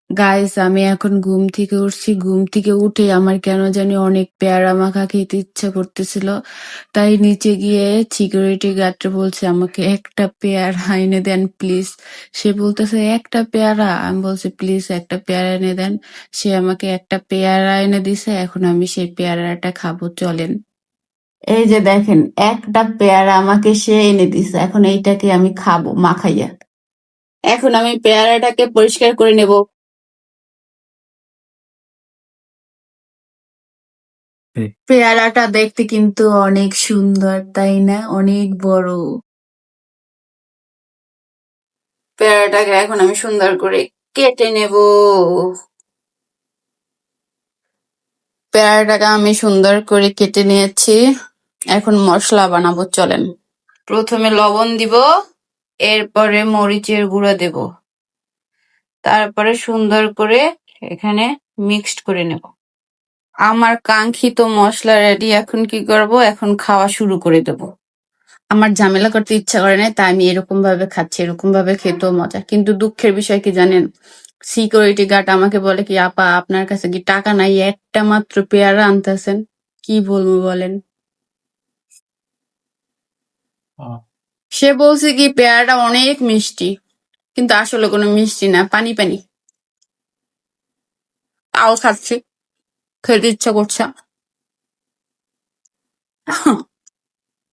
Guys, আমি এখন ঘুম থেকে উঠছি। ঘুম থেকে উঠে আমার কেন জানি অনেক পেয়ারা মাখা খেতে ইচ্ছা করতেছিল। তাই নিচে গিয়ে সিকিউরিটি গার্ডকে বলছি আমাকে একটা পেয়ারা এনে দেন প্লিজ। সে বলতেছে একটা পেয়ারা। আমি বলছি প্লিজ একটা পেয়ারা এনে দেন। সে আমাকে একটা পেয়ারা এনে দিছে। এখন আমি সেই পেয়ারাটা খাবো, চলেন। এই যে দেখেন, একটা পেয়ারা আমাকে সে এনে দিছে। এখন এইটাকে আমি খাবো মাখাইয়া। এখন আমি পেয়ারাটাকে পরিষ্কার করে নেব। পেয়ারাটা দেখতে কিন্তু অনেক সুন্দর, তাই না? অনেক বড়। পেয়ারাটাকে এখন আমি সুন্দর করে কেটে নেব। পেয়ারাটাকে আমি সুন্দর করে কেটে নিয়েছি। এখন মশলা বানাবো, চলেন। প্রথমে লবণ দিব, এরপরে মরিচের গুঁড়া দেব, তারপরে সুন্দর করে এখানে মিক্সড করে নেব। আমার কাঙ্ক্ষিত মশলা রেডি। এখন কি করব? এখন খাওয়া শুরু করে দেব। আমার ঝামেলা করতে ইচ্ছা করে নাই, তাই আমি এরকম ভাবে খাচ্ছি। এরকম ভাবে খেতেও মজা। কিন্তু দুঃখের বিষয় কি জানেন? সিকিউরিটি গার্ড আমাকে বলে কি, আপা আপনার কাছে কি টাকা নাই? একটা মাত্র পেয়ারা আনতেছেন, কি বলবো বলেন? সে বলছে কি পেয়ারাটা অনেক মিষ্টি, কিন্তু আসলে কোনো মিষ্টি না, পানি পানি। তাও খাচ্ছি, খেতে ইচ্ছা করছে।